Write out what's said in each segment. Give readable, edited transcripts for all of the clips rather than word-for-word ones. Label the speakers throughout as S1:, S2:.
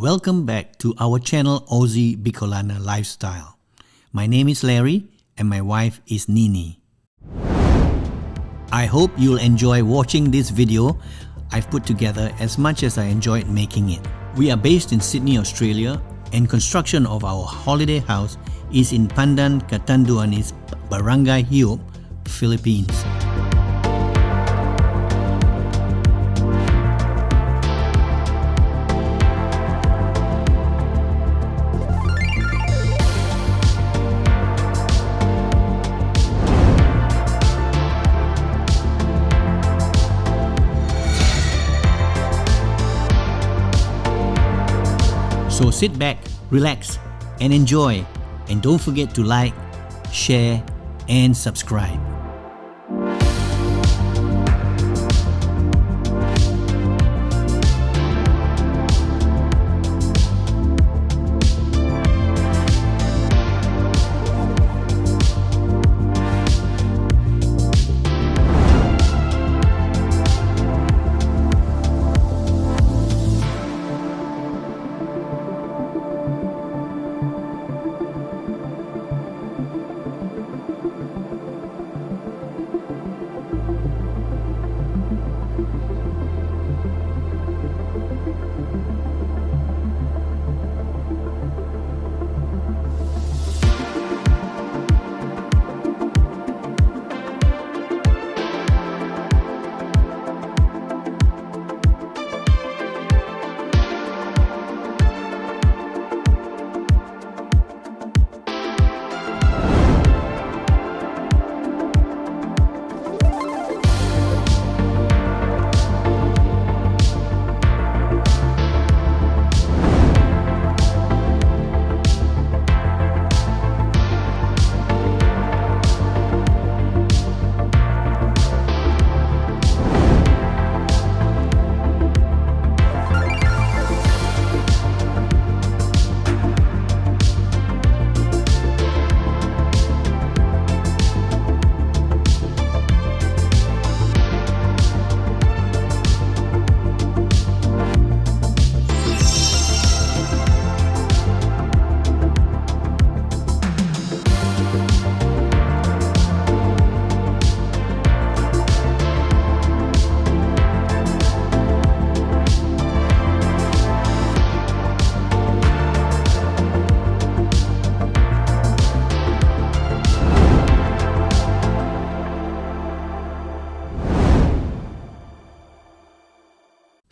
S1: Welcome back to our channel Aussie Bicolana Lifestyle. My name is Larry and my wife is Nini. I hope you'll enjoy watching this video I've put together as much as I enjoyed making it. We are based in Sydney, Australia, and construction of our holiday house is in Pandan Catanduanes, Barangay Hiyop, Philippines. So sit back, relax, and enjoy. And don't forget to like, share, and subscribe.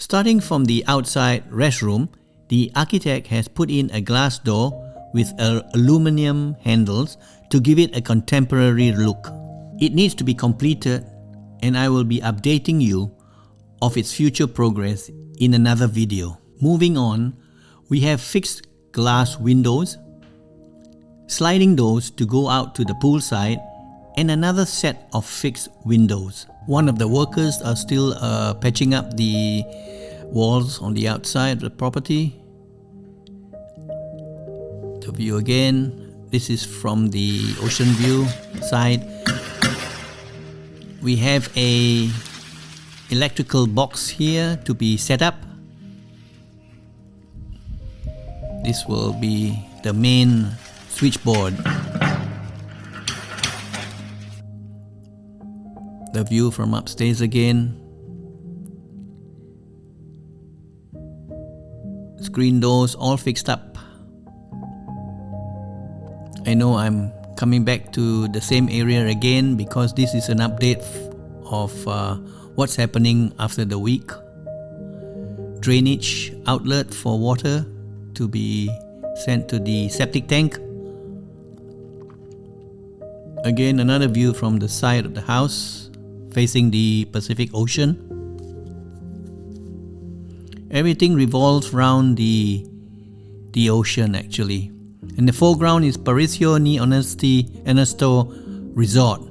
S1: Starting from the outside restroom, the architect has put in a glass door with aluminum handles to give it a contemporary look. It needs to be completed, and I will be updating you of its future progress in another video. Moving on, we have fixed glass windows, sliding doors to go out to the pool side, and another set of fixed windows. One of the workers are still patching up the walls on the outside of the property. The view again, this is from the ocean view side. We have a electrical box here to be set up. This will be the main switchboard. The view from upstairs again. Screen doors all fixed up. I know I'm coming back to the same area again because this is an update of what's happening after the week. Drainage outlet for water to be sent to the septic tank. Again, another view from the side of the house facing the Pacific Ocean. Everything revolves around the ocean actually. In the foreground is Parisio ni Ernesto Resort.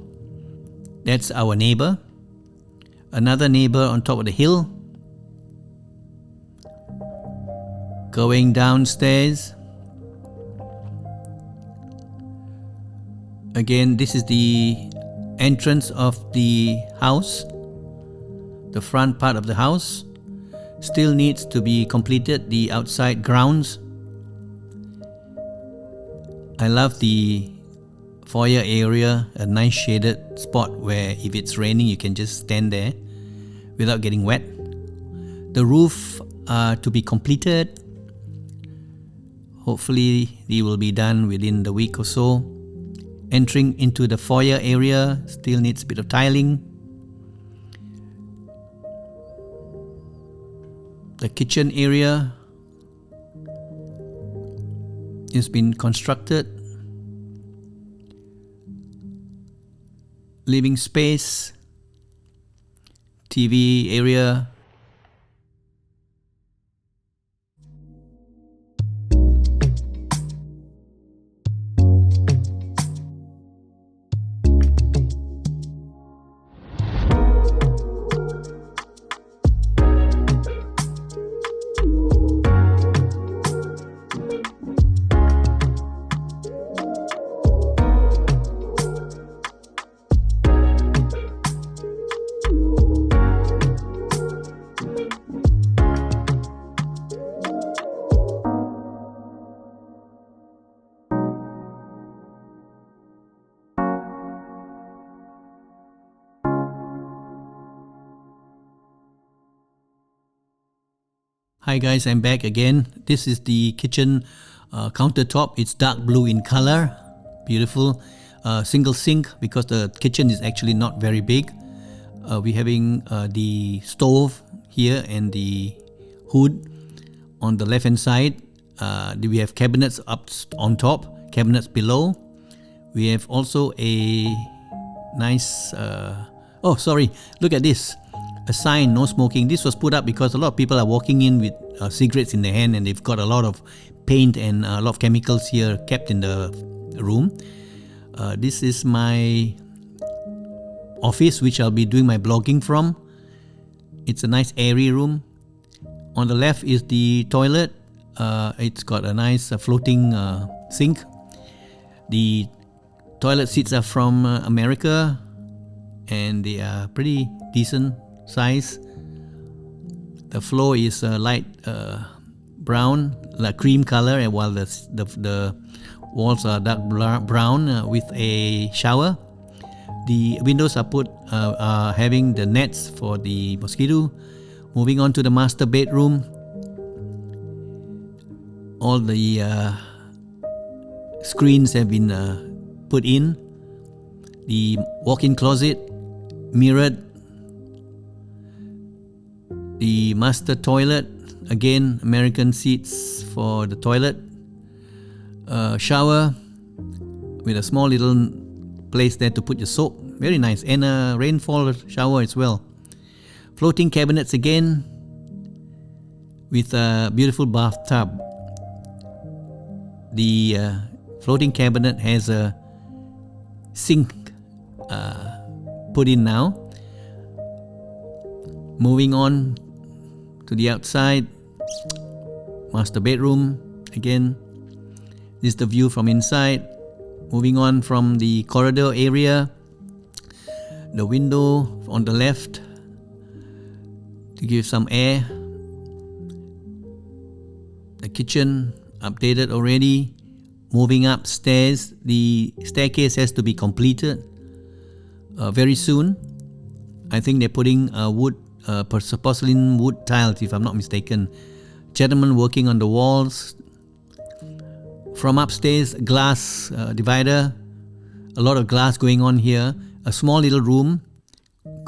S1: That's our neighbor. Another neighbor on top of the hill. Going downstairs. Again, this is the entrance of the house. The front part of the house still needs to be completed, the outside grounds. I love the foyer area, a nice shaded spot where if it's raining you can just stand there without getting wet. The roof to be completed. Hopefully they will be done within the week or so. Entering into the foyer area still needs a bit of tiling. The kitchen area has been constructed. Living space, TV area. Hi guys, I'm back again. This is the kitchen countertop. It's dark blue in color. Beautiful. Single sink because the kitchen is actually not very big. We're having the stove here and the hood on the left hand side. We have cabinets up on top, cabinets below. We have also a nice... look at this. A sign, no smoking. This was put up because a lot of people are walking in with cigarettes in their hand and they've got a lot of paint and a lot of chemicals here kept in the room. This is my office which I'll be doing my blogging from. It's a nice airy room. On the left is the toilet. It's got a nice floating sink. The toilet seats are from America and they are pretty decent size. The floor is light brown, like cream color, and while the walls are dark brown with a shower. The windows are having the nets for the mosquito. Moving on to the master bedroom. All the screens have been put in. The walk-in closet, mirrored. The master toilet, again American seats for the toilet. Shower with a small little place there to put your soap. Very nice. And a rainfall shower as well. Floating cabinets again with a beautiful bathtub. The floating cabinet has a sink put in now. Moving on to the outside, master bedroom again. This is the view from inside. Moving on from the corridor area, the window on the left to give some air. The kitchen updated already. Moving upstairs, the staircase has to be completed very soon. I think they're putting wood, porcelain wood tiles, if I'm not mistaken. Gentlemen working on the walls. From upstairs, glass divider. A lot of glass going on here. A small little room,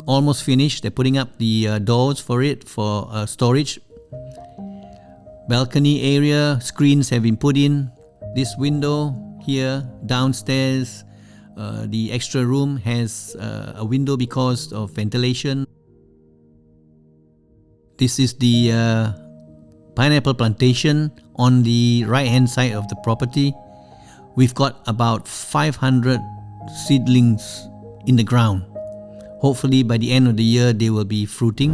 S1: almost finished. They're putting up the doors for it for storage. Balcony area, screens have been put in. This window here downstairs, the extra room has a window because of ventilation. This is the pineapple plantation on the right hand side of the property. We've got about 500 seedlings in the ground. Hopefully by the end of the year they will be fruiting.